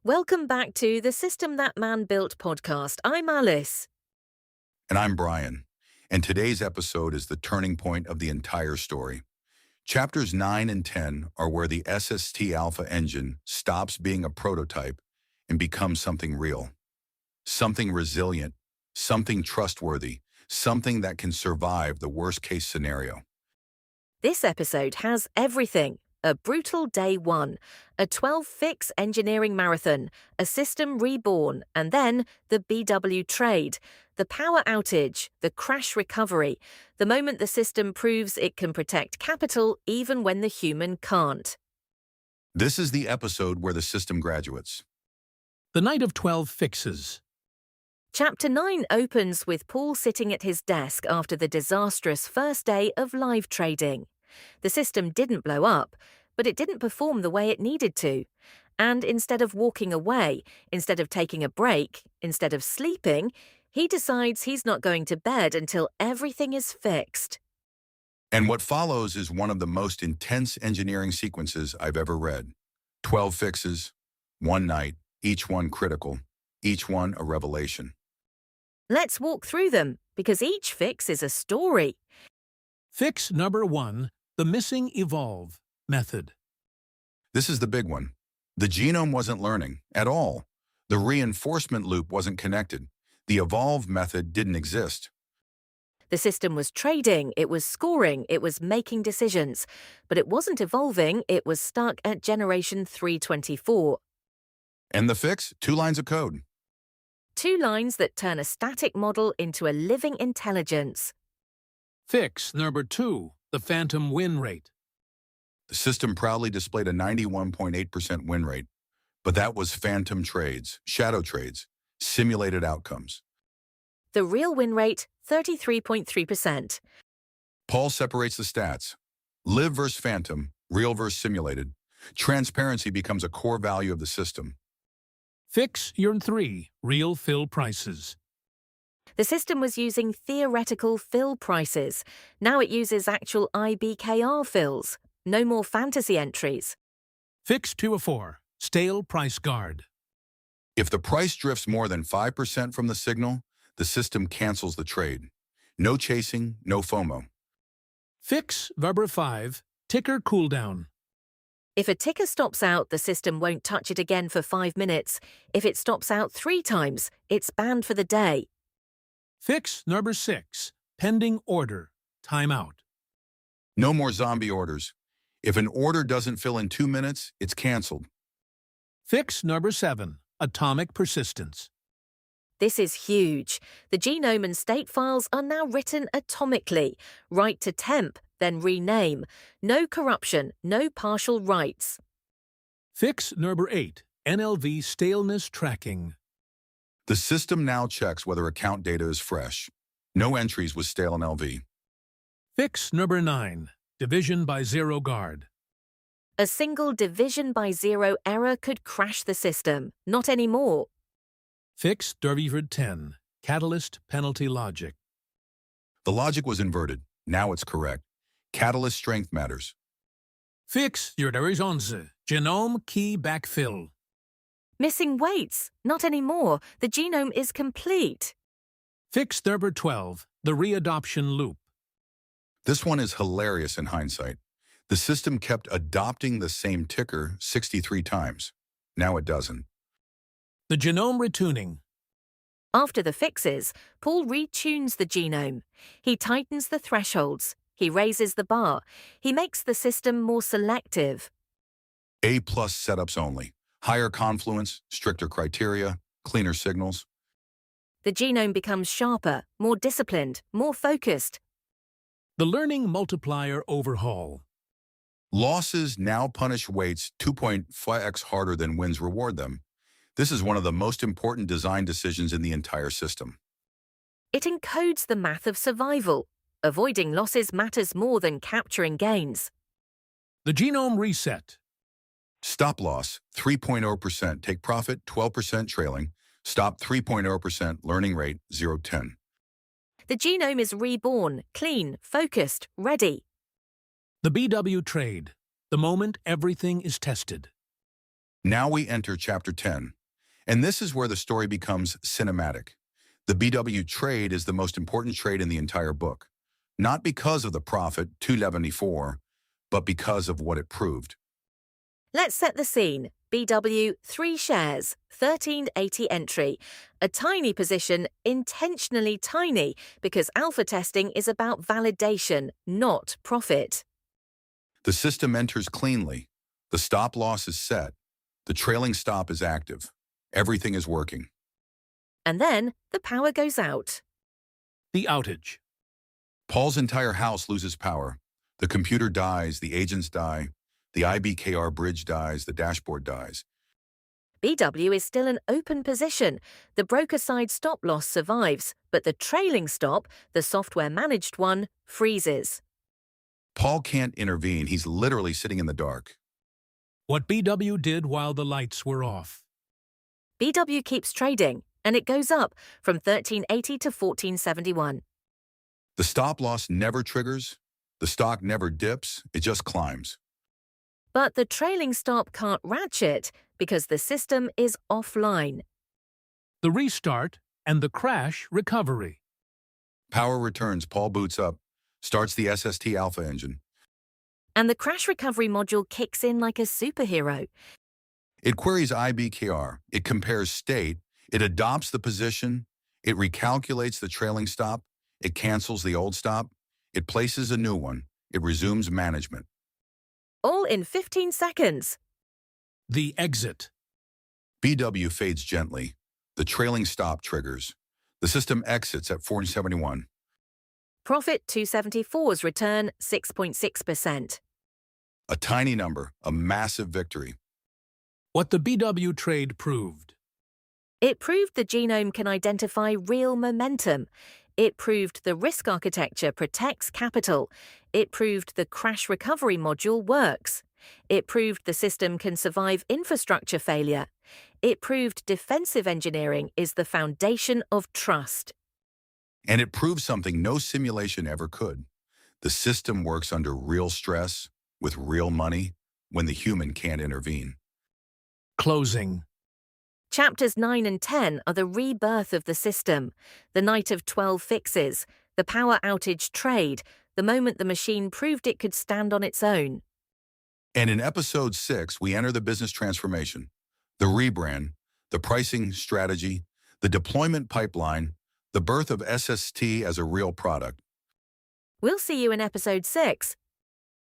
Welcome back to the System That Man Built podcast. I'm Alice. And I'm Brian. And today's episode is the turning point of the entire story. Chapters 9 and 10 are where the SST Alpha engine stops being a prototype and becomes something real. Something resilient, something trustworthy, something that can survive the worst-case scenario. This episode has everything. A brutal day one, a 12-fix engineering marathon, a system reborn, and then the BW trade, the power outage, the crash recovery, the moment the system proves it can protect capital even when the human can't. This is the episode where the system graduates. The night of 12 fixes. Chapter 9 opens with Paul sitting at his desk after the disastrous first day of live trading. The system didn't blow up, but it didn't perform the way it needed to. And instead of walking away, instead of taking a break, instead of sleeping, he decides he's not going to bed until everything is fixed. And what follows is one of the most intense engineering sequences I've ever read. 12 fixes, one night, each one critical, each one a revelation. Let's walk through them, because each fix is a story. Fix number 1, the missing evolve method. This is the big one. The genome wasn't learning at all. The reinforcement loop wasn't connected. The evolve method didn't exist. The system was trading, it was scoring, it was making decisions. But it wasn't evolving, it was stuck at generation 324. And the fix? 2 lines of code. 2 lines that turn a static model into a living intelligence. Fix number 2, the phantom win rate. The system proudly displayed a 91.8% win rate, but that was phantom trades, shadow trades, simulated outcomes. The real win rate, 33.3%. Paul separates the stats. Live versus phantom, real versus simulated. Transparency becomes a core value of the system. Fix year 3, real fill prices. The system was using theoretical fill prices. Now it uses actual IBKR fills. No more fantasy entries. Fix 2 of 4, stale price guard. If the price drifts more than 5% from the signal, the system cancels the trade. No chasing, no FOMO. Fix number 5, ticker cooldown. If a ticker stops out, the system won't touch it again for 5 minutes. If it stops out 3 times, it's banned for the day. Fix number 6, pending order, timeout. No more zombie orders. If an order doesn't fill in 2 minutes, it's canceled. Fix number 7, atomic persistence. This is huge. The genome and state files are now written atomically. Write to temp, then rename. No corruption, no partial writes. Fix number 8, NLV staleness tracking. The system now checks whether account data is fresh. No entries with stale NLV. Fix number 9, division by zero guard. A single division by zero error could crash the system. Not anymore. Fix number 10, catalyst penalty logic. The logic was inverted. Now it's correct. Catalyst strength matters. Fix number 11, genome key backfill. Missing weights. Not anymore. The genome is complete. Fix number 12, the readoption loop. This one is hilarious in hindsight. The system kept adopting the same ticker 63 times. Now it doesn't. The genome retuning. After the fixes, Paul retunes the genome. He tightens the thresholds. He raises the bar. He makes the system more selective. A+ setups only. Higher confluence, stricter criteria, cleaner signals. The genome becomes sharper, more disciplined, more focused. The learning multiplier overhaul. Losses now punish weights 2.5x harder than wins reward them. This is one of the most important design decisions in the entire system. It encodes the math of survival. Avoiding losses matters more than capturing gains. The genome reset. Stop loss, 3.0%. Take profit, 12% trailing. Stop 3.0%. Learning rate, 0.10. The genome is reborn, clean, focused, ready. The BW trade. The moment everything is tested. Now we enter Chapter 10, And this is where the story becomes cinematic. The BW trade is the most important trade in the entire book, not because of the profit, 274, but because of what it proved. Let's set the scene. BW, 3 shares, 1380 entry. A tiny position, intentionally tiny, because alpha testing is about validation, not profit. The system enters cleanly. The stop loss is set. The trailing stop is active. Everything is working. And then the power goes out. The outage. Paul's entire house loses power. The computer dies, the agents die, the IBKR bridge dies, the dashboard dies. BW is still an open position. The broker side stop loss survives, but the trailing stop, the software-managed one, freezes. Paul can't intervene. He's literally sitting in the dark. What BW did while the lights were off. BW keeps trading, and it goes up from 1380 to 1471. The stop loss never triggers. The stock never dips. It just climbs. But the trailing stop can't ratchet because the system is offline. The restart and the crash recovery. Power returns. Paul boots up, starts the SST alpha engine. And the crash recovery module kicks in like a superhero. It queries IBKR. It compares state. It adopts the position. It recalculates the trailing stop. It cancels the old stop. It places a new one. It resumes management. All in 15 seconds. The exit. BW fades gently. The trailing stop triggers. The system exits at 471. Profit 274's return 6.6%. A tiny number, a massive victory. What the BW trade proved. It proved the genome can identify real momentum. It proved the risk architecture protects capital. It proved the crash recovery module works. It proved the system can survive infrastructure failure. It proved defensive engineering is the foundation of trust. And it proves something no simulation ever could. The system works under real stress, with real money, when the human can't intervene. Closing. Chapters 9 and 10 are the rebirth of the system, the night of 12 fixes, the power outage trade, the moment the machine proved it could stand on its own. And in episode 6, we enter the business transformation, the rebrand, the pricing strategy, the deployment pipeline, the birth of SST as a real product. We'll see you in episode 6.